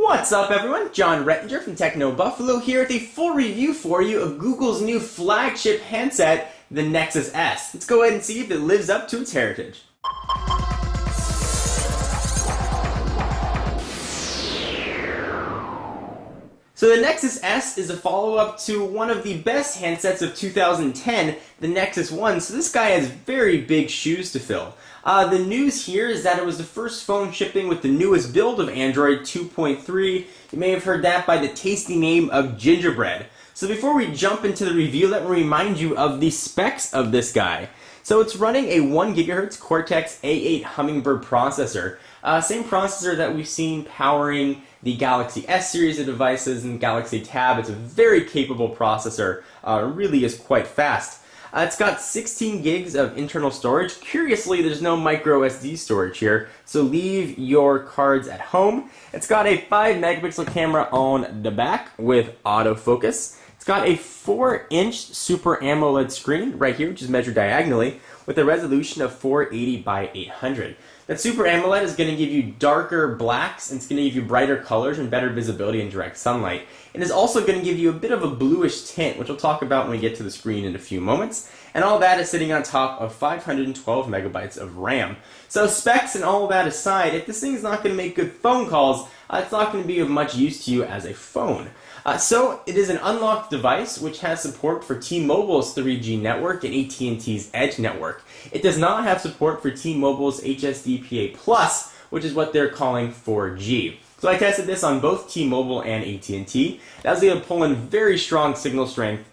What's up everyone? John Rettinger from Techno Buffalo here with a full review for you of Google's new flagship handset, the Nexus S. Let's go ahead and see if it lives up to its heritage. So the Nexus S is a follow-up to one of the best handsets of 2010, the Nexus 1, so this guy has very big shoes to fill. The news here is that it was the first phone shipping with the newest build of Android 2.3. You may have heard that by the tasty name of Gingerbread. So before we jump into the review, let me remind you of the specs of this guy. So it's running a 1 GHz Cortex A8 Hummingbird processor. Same processor that we've seen powering the Galaxy S series of devices and Galaxy Tab. It's a very capable processor, really is quite fast. It's got 16 gigs of internal storage. Curiously, there's no micro SD storage here, so leave your cards at home. It's got a 5 megapixel camera on the back with autofocus. It's got a 4-inch Super AMOLED screen right here, which is measured diagonally, with a resolution of 480 by 800. That Super AMOLED is going to give you darker blacks, and it's going to give you brighter colors and better visibility in direct sunlight. It is also going to give you a bit of a bluish tint, which we'll talk about when we get to the screen in a few moments. And all that is sitting on top of 512 megabytes of RAM. So specs and all that aside, if this thing is not going to make good phone calls, it's not going to be of much use to you as a phone. So it is an unlocked device which has support for T-Mobile's 3G network and AT&T's Edge network. It does not have support for T-Mobile's HSDPA+, which is what they're calling 4G. So I tested this on both T-Mobile and AT&T. I was able to pull in very strong signal strength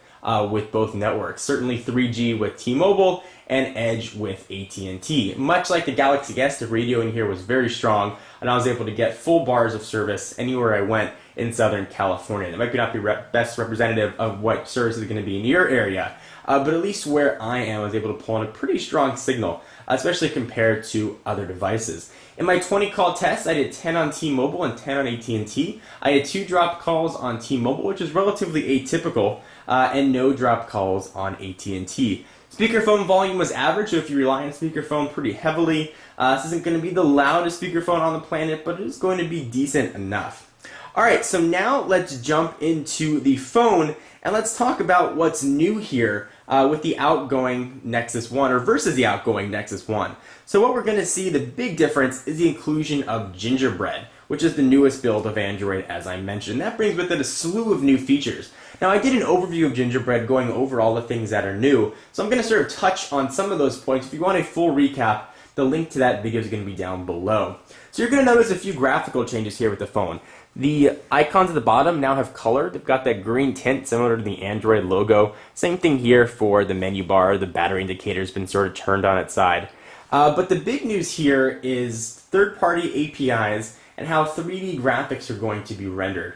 with both networks. Certainly 3G with T-Mobile and Edge with AT&T. Much like the Galaxy S, the radio in here was very strong, and I was able to get full bars of service anywhere I went in Southern California. That might not be best representative of what service is going to be in your area, but at least where I am, I was able to pull in a pretty strong signal, especially compared to other devices. In my 20 call test, I did 10 on T-Mobile and 10 on AT&T. I had 2 drop calls on T-Mobile, which is relatively atypical, and no drop calls on AT&T. Speakerphone volume was average, so if you rely on speakerphone pretty heavily, this isn't going to be the loudest speakerphone on the planet, but it is going to be decent enough. Alright, so now let's jump into the phone, and let's talk about what's new here with the outgoing Nexus 1, or versus the outgoing Nexus 1. So what we're going to see, the big difference, is the inclusion of Gingerbread, which is the newest build of Android, as I mentioned. That brings with it a slew of new features. Now, I did an overview of Gingerbread going over all the things that are new, so I'm going to sort of touch on some of those points. If you want a full recap, the link to that video is going to be down below. So you're going to notice a few graphical changes here with the phone. The icons at the bottom now have color. They've got that green tint similar to the Android logo. Same thing here for the menu bar. The battery indicator has been sort of turned on its side. But the big news here is third-party APIs and how 3D graphics are going to be rendered.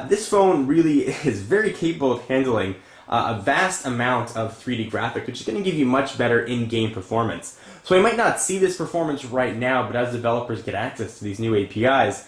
This phone really is very capable of handling a vast amount of 3D graphics, which is going to give you much better in-game performance. So we might not see this performance right now, but as developers get access to these new APIs,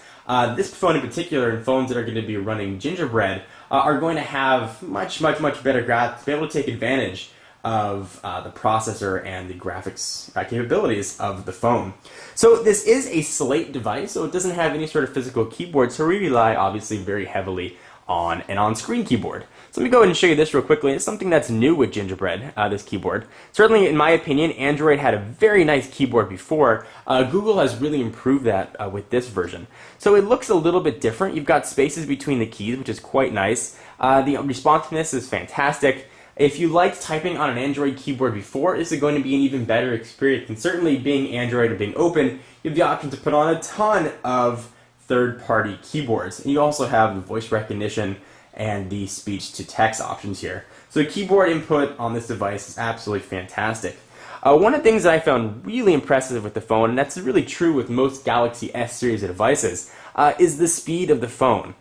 this phone in particular, and phones that are going to be running Gingerbread, are going to have much better graphics, be able to take advantage of the processor and the graphics capabilities of the phone. So this is a slate device, so it doesn't have any sort of physical keyboard, so we rely obviously very heavily on an on-screen keyboard. So let me go ahead and show you this real quickly. It's something that's new with Gingerbread, this keyboard. Certainly, in my opinion, Android had a very nice keyboard before. Google has really improved that with this version. So it looks a little bit different. You've got spaces between the keys, which is quite nice. The responsiveness is fantastic. If you liked typing on an Android keyboard before, this is going to be an even better experience. And certainly, being Android and being open, you have the option to put on a ton of third-party keyboards. And you also have the voice recognition and the speech-to-text options here. So the keyboard input on this device is absolutely fantastic. One of the things that I found really impressive with the phone, and that's really true with most Galaxy S series of devices, is the speed of the phone.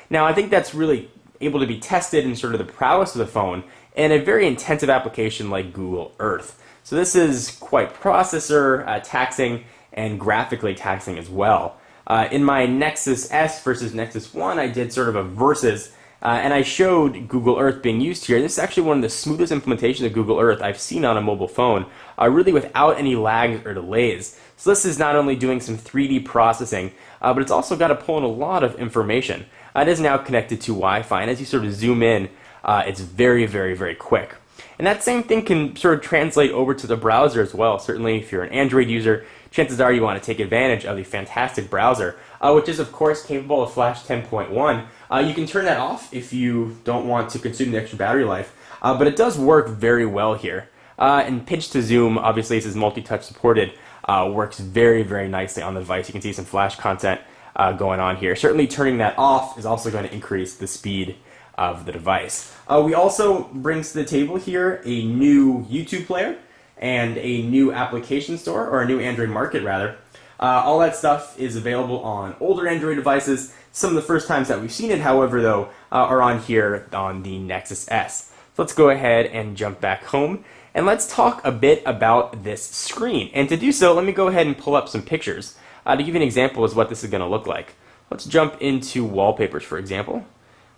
Now, I think that's really able to be tested in sort of the prowess of the phone in a very intensive application like Google Earth. So this is quite processor taxing and graphically taxing as well. In my Nexus S versus Nexus 1, I did sort of a versus, and I showed Google Earth being used here. This is actually one of the smoothest implementations of Google Earth I've seen on a mobile phone, really without any lags or delays. So this is not only doing some 3D processing, but it's also got to pull in a lot of information. It is now connected to Wi-Fi, and as you sort of zoom in, it's very, very, very quick. And that same thing can sort of translate over to the browser as well. Certainly, if you're an Android user, chances are you want to take advantage of the fantastic browser, which is, of course, capable of Flash 10.1. You can turn that off if you don't want to consume the extra battery life, but it does work very well here. And pinch to zoom, obviously, this is multi-touch supported, works very, very nicely on the device. You can see some Flash content going on here. Certainly, turning that off is also going to increase the speed of the device. We also bring to the table here a new YouTube player and a new application store, or a new Android market rather. All that stuff is available on older Android devices. Some of the first times that we've seen it, however, though, are on here on the Nexus S. So let's go ahead and jump back home, and let's talk a bit about this screen. And to do so, let me go ahead and pull up some pictures to give you an example of what this is going to look like. Let's jump into wallpapers, for example.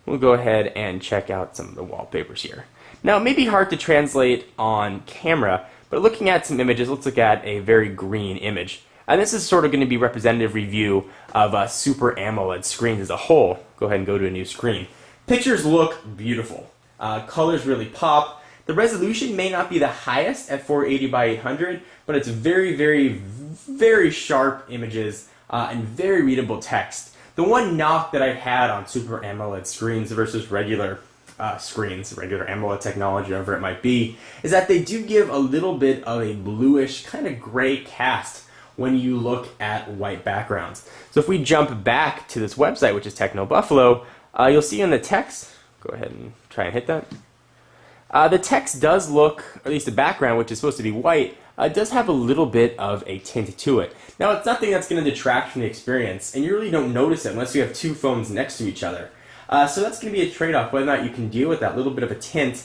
We'll go ahead and check out some of the wallpapers here. Now, it may be hard to translate on camera, but looking at some images, let's look at a very green image. And this is sort of going to be a representative review of Super AMOLED screens as a whole. Go ahead and go to a new screen. Pictures look beautiful. Colors really pop. The resolution may not be the highest at 480 by 800, but it's very, very, very sharp images and very readable text. The one knock that I've had on Super AMOLED screens versus regular screens, regular AMOLED technology, whatever it might be, is that they do give a little bit of a bluish, kind of gray cast when you look at white backgrounds. So if we jump back to this website, which is Techno Buffalo, you'll see in the text, go ahead and try and hit that. The text does look, or at least the background, which is supposed to be white, does have a little bit of a tint to it. Now, it's nothing that's going to detract from the experience, and you really don't notice it unless you have two phones next to each other. So that's going to be a trade-off, whether or not you can deal with that little bit of a tint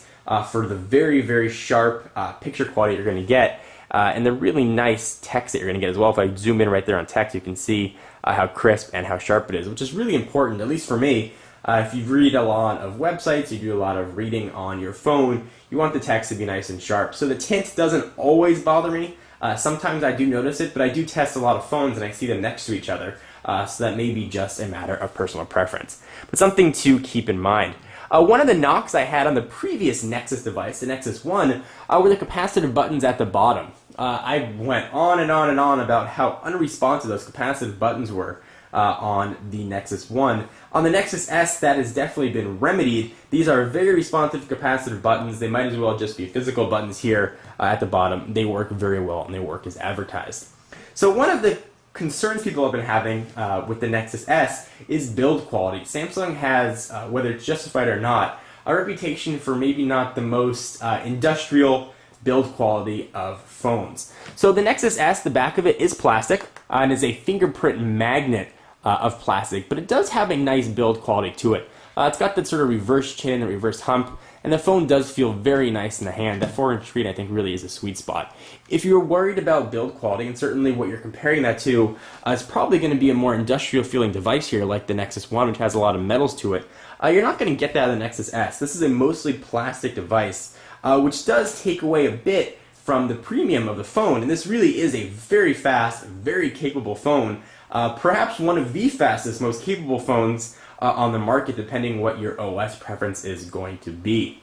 for the very, very sharp picture quality you're going to get, and the really nice text that you're going to get as well. If I zoom in right there on text, you can see how crisp and how sharp it is, which is really important, at least for me. If you read a lot of websites, you do a lot of reading on your phone, you want the text to be nice and sharp. So the tint doesn't always bother me. Sometimes I do notice it, but I do test a lot of phones and I see them next to each other. So that may be just a matter of personal preference. But something to keep in mind. One of the knocks I had on the previous Nexus device, the Nexus 1, were the capacitive buttons at the bottom. I went on and on and on about how unresponsive those capacitive buttons were on the Nexus 1. On the Nexus S, that has definitely been remedied. These are very responsive capacitive buttons. They might as well just be physical buttons here at the bottom. They work very well, and they work as advertised. So one of the concerns people have been having with the Nexus S is build quality. Samsung has, whether it's justified or not, a reputation for maybe not the most industrial build quality of phones. So the Nexus S, the back of it is plastic and is a fingerprint magnet of plastic, but it does have a nice build quality to it. It's got that sort of reverse chin and reverse hump, and the phone does feel very nice in the hand. That 4-inch screen, I think, really is a sweet spot. If you're worried about build quality, and certainly what you're comparing that to is probably going to be a more industrial-feeling device here, like the Nexus 1, which has a lot of metals to it, you're not going to get that in the Nexus S. This is a mostly plastic device, which does take away a bit from the premium of the phone, and this really is a very fast, very capable phone, perhaps one of the fastest, most capable phones on the market, depending what your OS preference is going to be.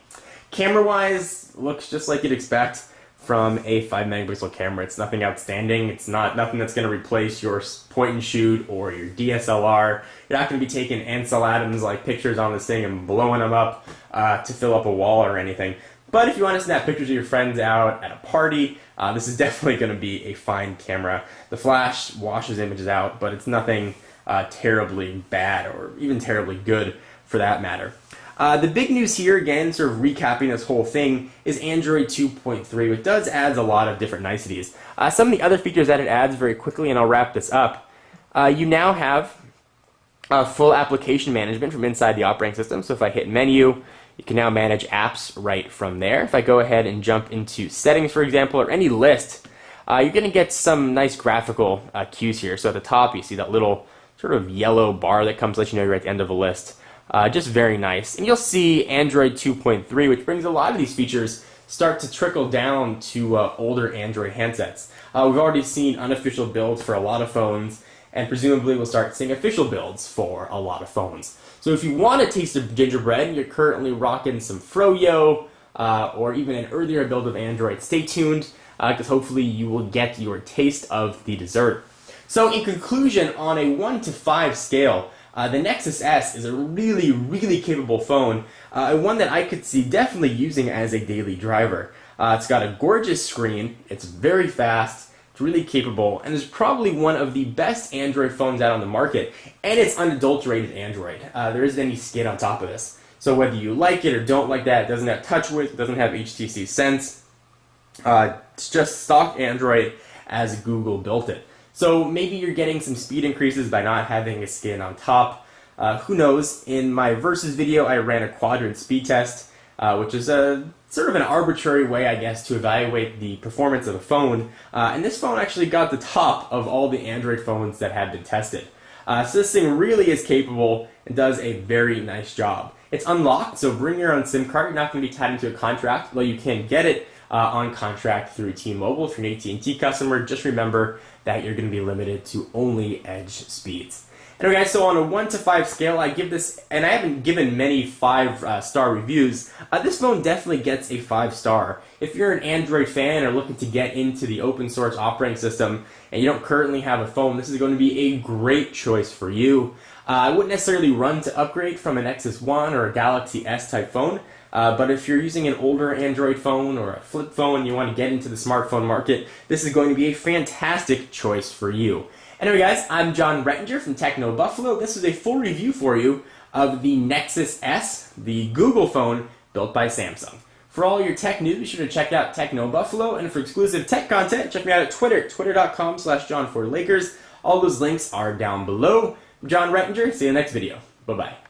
Camera-wise, looks just like you'd expect from a 5-megapixel camera. It's nothing outstanding. It's nothing that's going to replace your point-and-shoot or your DSLR. You're not going to be taking Ansel Adams-like pictures on this thing and blowing them up to fill up a wall or anything. But if you want to snap pictures of your friends out at a party, this is definitely going to be a fine camera. The flash washes images out, but it's nothing terribly bad or even terribly good for that matter. The big news here, again, sort of recapping this whole thing, is Android 2.3, which does add a lot of different niceties. Some of the other features that it adds very quickly, and I'll wrap this up, you now have full application management from inside the operating system. So if I hit menu, you can now manage apps right from there. If I go ahead and jump into settings, for example, or any list, you're going to get some nice graphical cues here. So at the top, you see that little sort of yellow bar that comes to let you know you're at the end of a list. Just very nice. And you'll see Android 2.3, which brings a lot of these features start to trickle down to older Android handsets. We've already seen unofficial builds for a lot of phones, and presumably we'll start seeing official builds for a lot of phones. So if you want a taste of gingerbread and you're currently rocking some Froyo, or even an earlier build of Android, stay tuned, because hopefully you will get your taste of the dessert. So in conclusion, on a 1 to 5 scale, the Nexus S is a really, really capable phone, one that I could see definitely using as a daily driver. It's got a gorgeous screen, it's very fast, it's really capable, and is probably one of the best Android phones out on the market, and it's unadulterated Android. There isn't any skin on top of this. So whether you like it or don't like that, it doesn't have TouchWiz, it doesn't have HTC Sense, it's just stock Android as Google built it. So maybe you're getting some speed increases by not having a skin on top. Who knows? In my Versus video, I ran a quadrant speed test, which is a sort of an arbitrary way, I guess, to evaluate the performance of a phone. And this phone actually got the top of all the Android phones that have been tested. So this thing really is capable and does a very nice job. It's unlocked, so bring your own SIM card. You're not going to be tied into a contract, though you can get it on contract through T-Mobile. If you're an AT&T customer, just remember that you're going to be limited to only edge speeds. Anyway guys, so on a 1 to 5 scale, I give this, and I haven't given many 5-star reviews, this phone definitely gets a 5-star. If you're an Android fan or looking to get into the open source operating system and you don't currently have a phone, this is going to be a great choice for you. I wouldn't necessarily run to upgrade from a Nexus 1 or a Galaxy S type phone, but if you're using an older Android phone or a flip phone and you want to get into the smartphone market, this is going to be a fantastic choice for you. Anyway guys, I'm John Rettinger from Techno Buffalo. This is a full review for you of the Nexus S, the Google phone built by Samsung. For all your tech news, be sure to check out Techno Buffalo, and for exclusive tech content, check me out at Twitter, twitter.com/John4Lakers. All those links are down below. I'm John Rettinger. See you in the next video. Bye-bye.